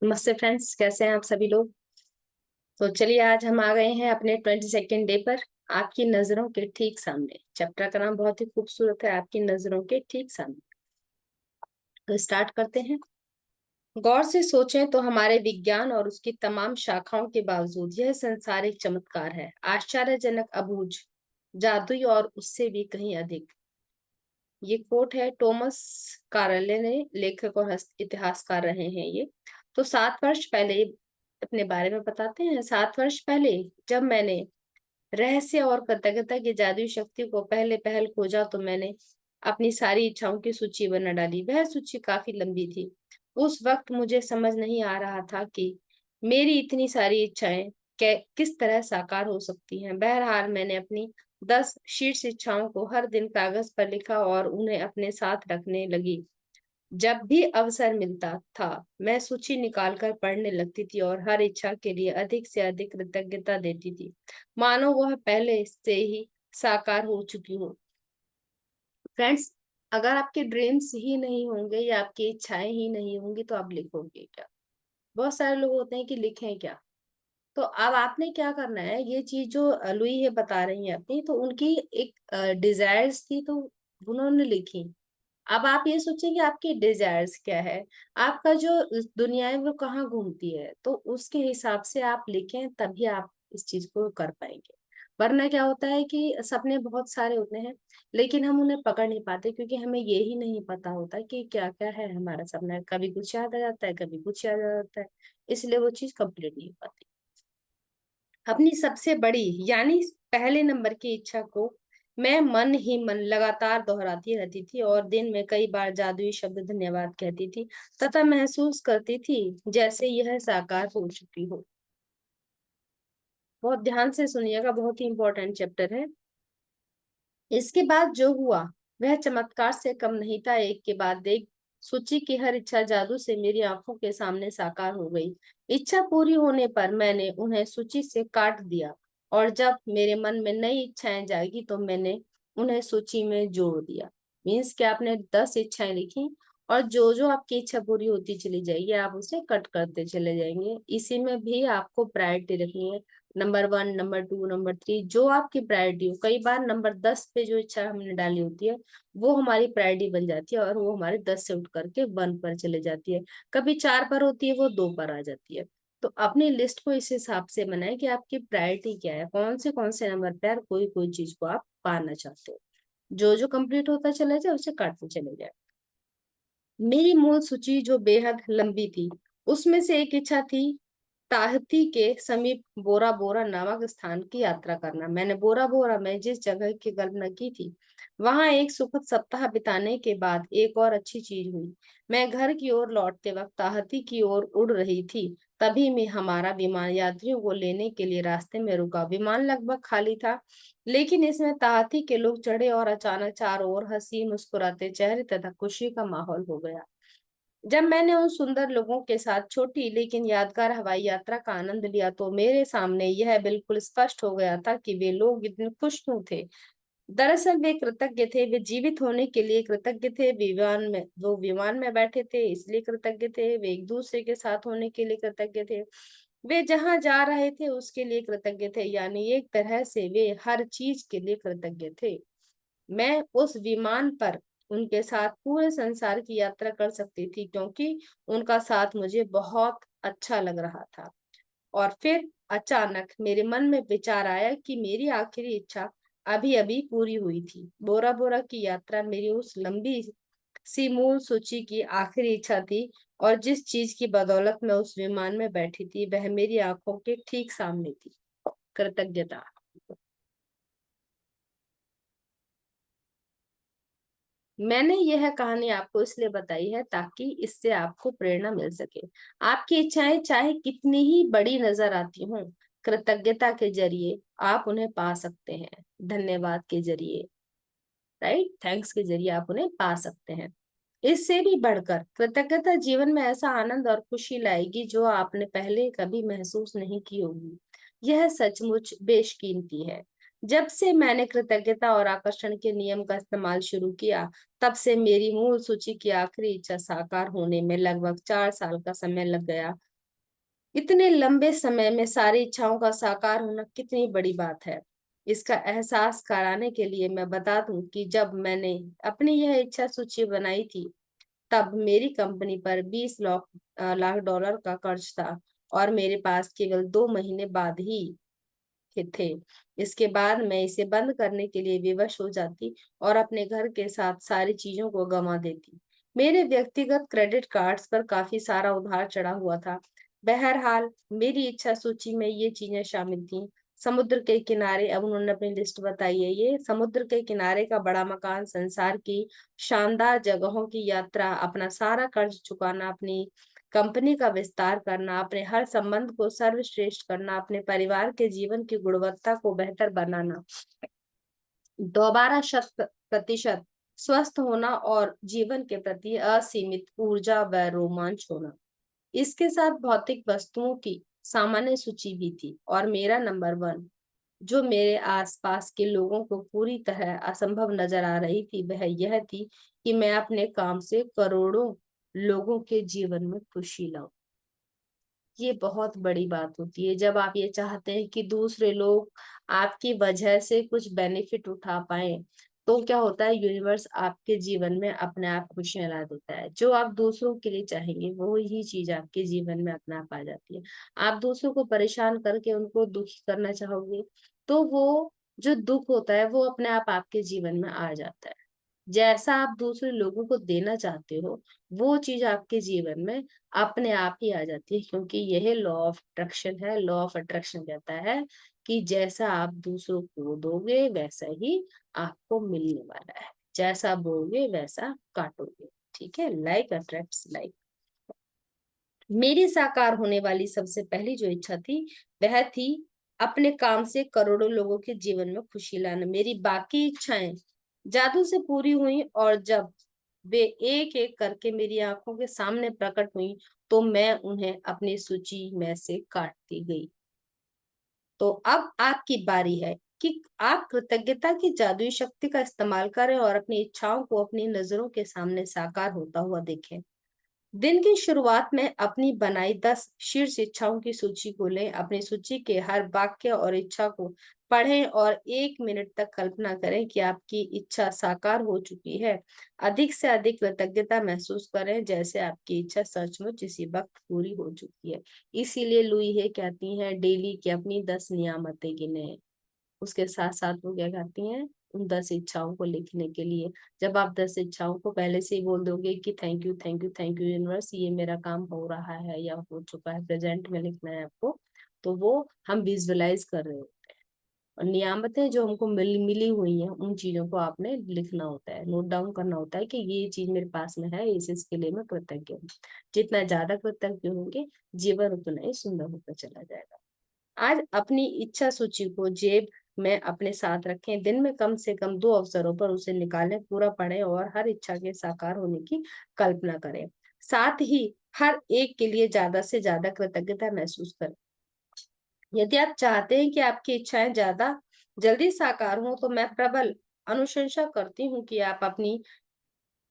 नमस्ते फ्रेंड्स, कैसे हैं आप सभी लोग। तो चलिए आज हम आ गए हैं अपने 22nd डे पर। आपकी नजरों के ठीक सामने। चैप्टर का नाम बहुत ही खूबसूरत है, आपकी नजरों के ठीक सामने। तो स्टार्ट करते हैं। गौर से सोचें तो हमारे विज्ञान और उसकी तमाम शाखाओं के बावजूद यह संसार एक चमत्कार है, आश्चर्यजनक, अबूझ, जादुई और उससे भी कहीं अधिक। ये कोट है टॉमस कार्ले ने, लेखक और इतिहासकार रहे हैं ये। तो 7 वर्ष पहले अपने बारे में बताते हैं। 7 वर्ष पहले जब मैंने रहस्य और कृतज्ञता की जादुई शक्ति को पहले पहल खोजा तो मैंने अपनी सारी इच्छाओं की सूची बना डाली। वह सूची काफी लंबी थी। उस वक्त मुझे समझ नहीं आ रहा था कि मेरी इतनी सारी इच्छाएं किस तरह साकार हो सकती हैं। बहरहाल मैंने अपनी 10 शीर्ष इच्छाओं को हर दिन कागज पर लिखा और उन्हें अपने साथ रखने लगी। जब भी अवसर मिलता था मैं सूची निकालकर पढ़ने लगती थी और हर इच्छा के लिए अधिक से अधिक कृतज्ञता देती थी, मानो वह पहले से ही साकार हो चुकी हो। फ्रेंड्स, अगर आपके ड्रीम्स ही नहीं होंगे या आपकी इच्छाएं ही नहीं होंगी तो आप लिखोगे क्या। बहुत सारे लोग होते हैं कि लिखें क्या। तो अब आपने क्या करना है, ये चीज जो लुई है बता रही है अपनी, तो उनकी एक डिजायर्स थी तो उन्होंने लिखी। अब आप ये सोचें कि आपकी डिजायर्स क्या है, आपका जो इस दुनिया है वो कहाँ घूमती है, तो उसके हिसाब से आप लिखें, तभी आप इस चीज को कर पाएंगे। वरना क्या होता है कि सपने बहुत सारे होते हैं लेकिन हम उन्हें पकड़ नहीं पाते, क्योंकि हमें ये ही नहीं पता होता कि क्या क्या है हमारा सपना। कभी कुछ याद आ जाता है, कभी कुछ याद आ जाता है, इसलिए वो चीज कंप्लीट नहीं हो पाती। अपनी सबसे बड़ी यानी पहले नंबर की इच्छा को मैं मन ही मन लगातार दोहराती रहती थी और दिन में कई बार जादुई शब्द धन्यवाद कहती थी, तथा महसूस करती थी जैसे यह साकार हो चुकी हो। बहुत ध्यान से सुनिएगा, बहुत ही इंपॉर्टेंट चैप्टर है। इसके बाद जो हुआ वह चमत्कार से कम नहीं था। एक के बाद एक सूची की हर इच्छा जादू से मेरी आंखों के सामने साकार हो गई। इच्छा पूरी होने पर मैंने उन्हें सूची से काट दिया और जब मेरे मन में नई इच्छाएं जागी तो मैंने उन्हें सूची में जोड़ दिया। मीन्स कि आपने 10 इच्छाएं लिखी और जो जो आपकी इच्छा पूरी होती चली जाएगी आप उसे कट करते चले जाएंगे। इसी में भी आपको प्रायोरिटी रखनी है, नंबर 1, नंबर 2, नंबर 3, जो आपकी प्रायोरिटी हो। कई बार नंबर 10 पे जो इच्छा हमने डाली होती है वो हमारी प्रायोरिटी बन जाती है और वो हमारे 10 से उठ करके 1 पर चले जाती है। कभी 4 पर होती है, वो 2 पर आ जाती है। तो अपनी लिस्ट को इस हिसाब से बनाए कि आपकी प्रायोरिटी क्या है, कौन से नंबर पे और कोई कोई चीज को आप पाना चाहते हो। जो जो कंप्लीट होता चला जाए उसे काटते चले जाए। मेरी मूल सूची जो बेहद लंबी थी उसमें से एक इच्छा थी ताहती के समीप बोरा बोरा नामक स्थान की यात्रा करना। मैंने बोरा बोरा में जिस जगह की कल्पना की थी वहां एक सुखद सप्ताह बिताने के बाद एक और अच्छी चीज हुई। मैं घर की ओर लौटते वक्त ताहती की ओर उड़ रही थी, तभी में हमारा विमान यात्रियों को लेने के लिए रास्ते में रुका। विमान लगभग खाली था लेकिन इसमें ताहती के लोग चढ़े और अचानक चारों ओर हंसी मुस्कुराते चेहरे तथा खुशी का माहौल हो गया। जब मैंने उन सुंदर लोगों के साथ छोटी लेकिन यादगार हवाई यात्रा का आनंद लिया तो मेरे सामने यह बिल्कुल स्पष्ट हो गया था कि वे लोग इतने खुश क्यों थे। दरअसल वे कृतज्ञ थे, वे जीवित होने के लिए कृतज्ञ थे, विमान में बैठे थे इसलिए कृतज्ञ थे, वे एक दूसरे के साथ होने के लिए कृतज्ञ थे, वे जहां जा रहे थे उसके लिए कृतज्ञ थे, यानी एक तरह से वे हर चीज के लिए कृतज्ञ थे। मैं उस विमान पर उनके साथ पूरे संसार की यात्रा कर सकती थी क्योंकि उनका साथ मुझे बहुत अच्छा लग रहा था। और फिर अचानक मेरे मन में विचार आया कि मेरी आखिरी इच्छा अभी अभी पूरी हुई थी। बोरा बोरा की यात्रा मेरी उस लंबी सी मूल सूची की आखिरी इच्छा थी और जिस चीज की बदौलत मैं उस विमान में बैठी थी वह मेरी आंखों के ठीक सामने थी। कृतज्ञता। मैंने यह कहानी आपको इसलिए बताई है ताकि इससे आपको प्रेरणा मिल सके। आपकी इच्छाएं चाहे कितनी ही बड़ी नजर आती हों, कृतज्ञता के जरिए आप उन्हें पा सकते हैं। धन्यवाद के जरिए, राइट, थैंक्स के जरिए आप उन्हें पा सकते हैं। इससे भी बढ़कर कृतज्ञता जीवन में ऐसा आनंद और खुशी लाएगी जो आपने पहले कभी महसूस नहीं की होगी। यह सचमुच बेशकीमती है। जब से मैंने कृतज्ञता और आकर्षण के नियम का इस्तेमाल शुरू किया तब से मेरी मूल सूची की आखिरी इच्छा साकार होने में लगभग 4 साल का समय लग गया। इतने लंबे समय में सारी इच्छाओं का साकार होना कितनी बड़ी बात है। इसका एहसास कराने के लिए मैं बता दूं कि जब मैंने अपनी यह इच्छा सूची बनाई थी, तब मेरी कंपनी पर 20 लाख डॉलर का कर्ज था और मेरे पास केवल 2 महीने बाद ही के थे। इसके बाद मैं इसे बंद करने के लिए विवश हो जाती और अपने घर के साथ सारी चीजों को गंवा देती। मेरे व्यक्तिगत क्रेडिट कार्ड्स पर काफी सारा उधार चढ़ा हुआ था। बहरहाल मेरी इच्छा सूची में ये चीजें शामिल थी। समुद्र के किनारे, अब उन्होंने अपनी लिस्ट बताई है, ये समुद्र के किनारे का बड़ा मकान, संसार की शानदार जगहों की यात्रा, अपना सारा कर्ज चुकाना, अपनी कंपनी का विस्तार करना, अपने हर संबंध को सर्वश्रेष्ठ करना, अपने परिवार के जीवन की गुणवत्ता को बेहतर बनाना, दोबारा 100% स्वस्थ होना और जीवन के प्रति असीमित ऊर्जा व रोमांच होना। इसके साथ भौतिक वस्तुओं की सामान्य सूची भी थी और मेरा नंबर 1, जो मेरे आसपास के लोगों को पूरी तरह असंभव नजर आ रही थी, वह यह थी कि मैं अपने काम से करोड़ों लोगों के जीवन में खुशी लाऊं। ये बहुत बड़ी बात होती है जब आप ये चाहते हैं कि दूसरे लोग आपकी वजह से कुछ बेनिफिट उठा पाए। तो क्या होता है, यूनिवर्स आपके जीवन में अपने आप खुशियां ला देता है। जो आप दूसरों के लिए चाहेंगे वो ही चीज आपके जीवन में अपने आप आ जाती है। आप दूसरों को परेशान करके उनको दुखी करना चाहोगे, तो वो जो दुख होता है वो अपने आप आपके जीवन में आ जाता है। जैसा आप दूसरे लोगों को देना चाहते हो, वो चीज आपके जीवन में अपने आप ही आ जाती है, क्योंकि यह लॉ ऑफ अट्रैक्शन है। लॉ ऑफ अट्रैक्शन कहता है कि जैसा आप दूसरों को दोगे वैसा ही आपको मिलने वाला है। जैसा बोगे वैसा काटोगे। ठीक है, लाइक अट्रैक्ट्स लाइक। मेरी साकार होने वाली सबसे पहली जो इच्छा थी, वह थी अपने काम से करोड़ों लोगों के जीवन में खुशी लाना। मेरी बाकी इच्छाएं जादू से पूरी हुई और जब वे एक एक करके मेरी आंखों के सामने प्रकट हुई, तो मैं उन्हें अपनी सूची में से काटती गई। तो अब आपकी बारी है कि आप कृतज्ञता की जादुई शक्ति का इस्तेमाल करें और अपनी इच्छाओं को अपनी नजरों के सामने साकार होता हुआ देखें। दिन की शुरुआत में अपनी बनाई 10 शीर्ष इच्छाओं की सूची को लें। अपनी सूची के हर वाक्य और इच्छा को पढ़ें और 1 मिनट तक कल्पना करें कि आपकी इच्छा साकार हो चुकी है। अधिक से अधिक कृतज्ञता महसूस करें, जैसे आपकी इच्छा सचमुच इसी वक्त पूरी हो चुकी है। इसीलिए लुई हे कहती हैं डेली की अपनी 10 नियामतें गिने। उसके साथ साथ वो क्या करती हैं, उन 10 इच्छाओं को लिखने के लिए। जब आप 10 इच्छाओं को पहले से ही बोल दोगे कि thank you thank you thank you universe, ये मेरा काम हो रहा है या हो चुका है, प्रेजेंट में लिखना है आपको, तो वो हम विजुअलाइज कर रहे होते हैं। और नियामतें जो हमको मिली हुई हैं, उन चीजों को आपने लिखना होता है, नोट डाउन करना होता है कि ये चीज मेरे पास में है, इसके लिए मैं कृतज्ञ हूँ। जितना ज्यादा कृतज्ञ होंगे, जीवन उतना ही सुंदर होता चला जाएगा। आज अपनी इच्छा सूची को जेब में अपने साथ रखें। दिन में कम से कम 2 अवसरों पर उसे निकालें, पूरा पढ़ें और हर इच्छा के साकार होने की कल्पना करें। साथ ही हर एक के लिए ज्यादा से ज्यादा कृतज्ञता महसूस करें। यदि आप चाहते हैं कि आपकी इच्छाएं ज्यादा जल्दी साकार हो, तो मैं प्रबल अनुशंसा करती हूँ कि आप अपनी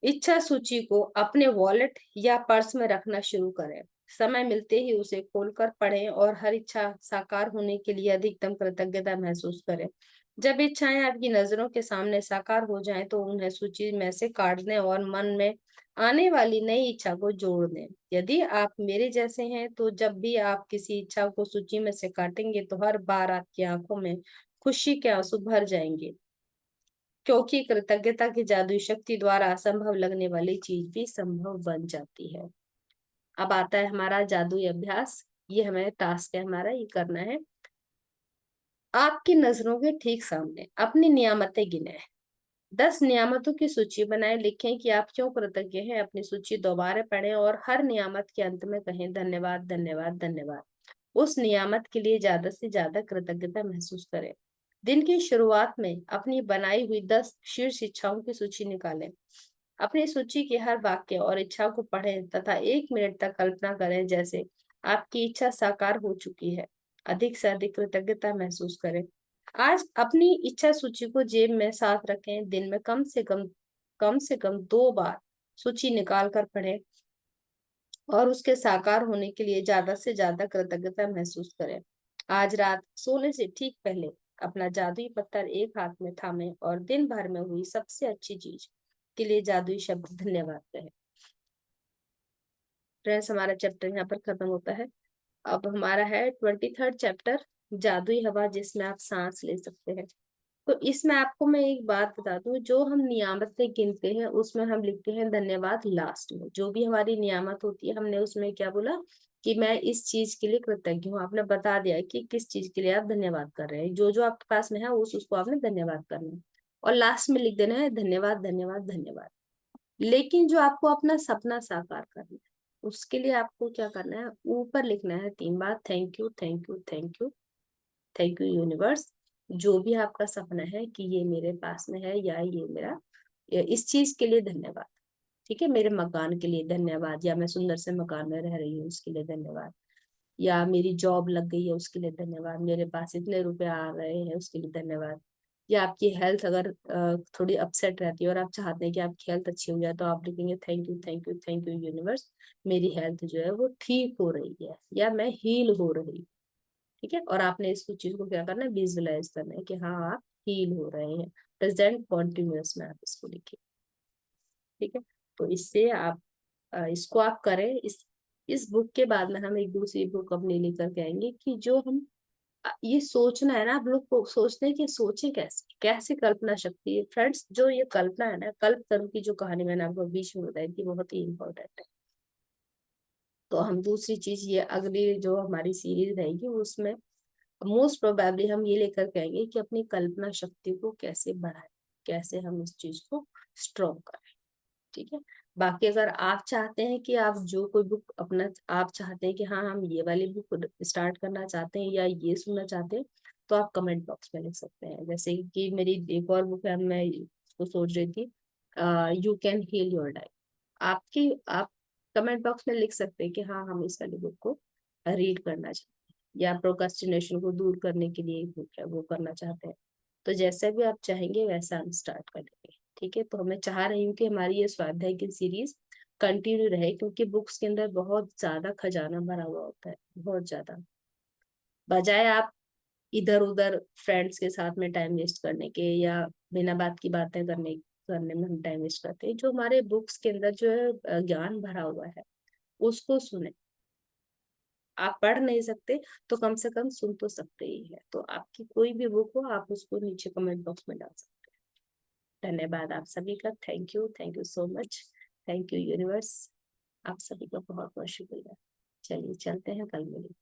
इच्छा सूची को अपने वॉलेट या पर्स में रखना शुरू करें। समय मिलते ही उसे खोलकर पढ़ें और हर इच्छा साकार होने के लिए अधिकतम कृतज्ञता महसूस करें। जब इच्छाएं आपकी नजरों के सामने साकार हो जाएं, तो उन्हें सूची में से काट दें और मन में आने वाली नई इच्छा को जोड़ दें। यदि आप मेरे जैसे हैं, तो जब भी आप किसी इच्छा को सूची में से काटेंगे, तो हर बार आपकी आंखों में खुशी के आंसू भर जाएंगे, क्योंकि कृतज्ञता की जादुई शक्ति द्वारा असंभव लगने वाली चीज भी संभव बन जाती है। अब आता है हमारा जादुई अभ्यास। ये हमें टास्क है, हमारा ये करना है। आपकी नजरों के ठीक सामने अपनी नियामतें गिने, 10 नियामतों की सूची बनाएं। लिखें कि आप क्यों कृतज्ञ हैं। अपनी सूची दोबारा पढ़ें और हर नियामत के अंत में कहें धन्यवाद धन्यवाद धन्यवाद। उस नियामत के लिए ज्यादा से ज्यादा कृतज्ञता महसूस करें। दिन की शुरुआत में अपनी बनाई हुई 10 शीर्ष इच्छाओं की सूची निकालें। अपनी सूची के हर वाक्य और इच्छा को पढ़ें तथा 1 मिनट तक कल्पना करें जैसे आपकी इच्छा साकार हो चुकी है। अधिक से अधिक कृतज्ञता महसूस करें। आज अपनी इच्छा सूची को जेब में साथ रखें। दिन में कम से कम 2 बार सूची निकाल कर पढ़ें और उसके साकार होने के लिए ज्यादा से ज्यादा कृतज्ञता महसूस करें। आज रात सोने से ठीक पहले अपना जादुई पत्थर एक हाथ में थामे और दिन भर में हुई सबसे अच्छी चीज के लिए जादुई शब्द धन्यवाद कहें। फ्रेंड्स, हमारा चैप्टर यहाँ पर खत्म होता है। अब हमारा है 23rd चैप्टर, जादुई हवा जिसमें आप सांस ले सकते हैं। तो इसमें आपको मैं एक बात बता दूं, जो हम नियामतें गिनते हैं उसमें हम लिखते हैं धन्यवाद लास्ट में। जो भी हमारी नियामत होती है हमने उसमें क्या बोला कि मैं इस चीज के लिए कृतज्ञ हूँ, आपने बता दिया कि किस चीज के लिए आप धन्यवाद कर रहे हैं। जो जो आपके पास में है उसको आपने धन्यवाद करना है और लास्ट में लिख देना है धन्यवाद धन्यवाद धन्यवाद। लेकिन जो आपको अपना सपना साकार करना है उसके लिए आपको क्या करना है, ऊपर लिखना है 3 बार thank you thank you thank you, thank you universe. जो भी आपका सपना है कि ये मेरे पास में है या ये मेरा, या इस चीज के लिए धन्यवाद। ठीक है, मेरे मकान के लिए धन्यवाद, या मैं सुंदर से मकान में रह रही हूँ उसके लिए धन्यवाद, या मेरी जॉब लग गई है उसके लिए धन्यवाद, मेरे पास इतने रुपए आ रहे हैं उसके लिए धन्यवाद, या आपकी हेल्थ अगर थोड़ी अपसेट रहती है और आप चाहते हैं कि आपकी हेल्थ अच्छी हो जाए तो आप लिखेंगे thank you thank you thank you universe, मेरी हेल्थ जो है वो ठीक हो रही है या मैं हील हो रही हूँ। ठीक है, और आपने इस चीज को क्या करना है, विजुअलाइज करना है कि हाँ आप हील हो रहे हैं। प्रेजेंट कॉन्टिन्यूअस में आप इसको लिखिए। ठीक है, तो इससे आप इसको आप करें। इस बुक के बाद में हम एक दूसरी बुक अपनी लेकर के आएंगे कि जो हम ये सोचना है ना, आप लोग को सोचते हैं कि सोचे कैसे, कैसे कल्पना शक्ति है। फ्रेंड्स, जो ये कल्पना है ना, कल्प तरू की जो कहानी मैंने आपको बीच में बताई थी बहुत ही इंपॉर्टेंट है। तो हम दूसरी चीज ये अगली जो हमारी सीरीज रहेगी उसमें मोस्ट प्रोबेबली हम ये लेकर के आएंगे कि अपनी कल्पना शक्ति को कैसे बढ़ाएं, कैसे हम इस चीज को स्ट्रॉन्ग करें। ठीक है, बाकी अगर आप चाहते हैं कि आप जो कोई बुक अपना आप चाहते हैं कि हाँ हम ये वाली बुक स्टार्ट करना चाहते हैं या ये सुनना चाहते हैं तो आप कमेंट बॉक्स में लिख सकते हैं। जैसे कि मेरी एक और बुक है, मैं उसको सोच रही थी, you can heal your life. आप कमेंट बॉक्स में लिख सकते हैं कि हाँ हम इस वाली बुक को रीड करना चाहते हैं या प्रोक्रास्टिनेशन को दूर करने के लिए एक बुक है वो करना चाहते हैं। तो जैसा भी आप चाहेंगे वैसा हम स्टार्ट करेंगे। ठीक है, तो मैं चाह रही हूँ कि हमारी ये स्वाध्याय की सीरीज कंटिन्यू रहे क्योंकि बुक्स के अंदर बहुत ज्यादा खजाना भरा हुआ होता है, बहुत ज्यादा। बजाय आप इधर उधर फ्रेंड्स के साथ में टाइम वेस्ट करने के या बिना बात की बातें करने करने में हम टाइम वेस्ट करते हैं, जो हमारे बुक्स के अंदर जो है ज्ञान भरा हुआ है उसको सुने। आप पढ़ नहीं सकते तो कम से कम सुन तो सकते ही है। तो आपकी कोई भी बुक हो आप उसको नीचे कमेंट बॉक्स में डाल सकते हैं। धन्यवाद आप सभी का, thank you so much, thank you universe. आप सभी का बहुत बहुत शुक्रिया। चलिए चलते हैं, कल मिलेंगे।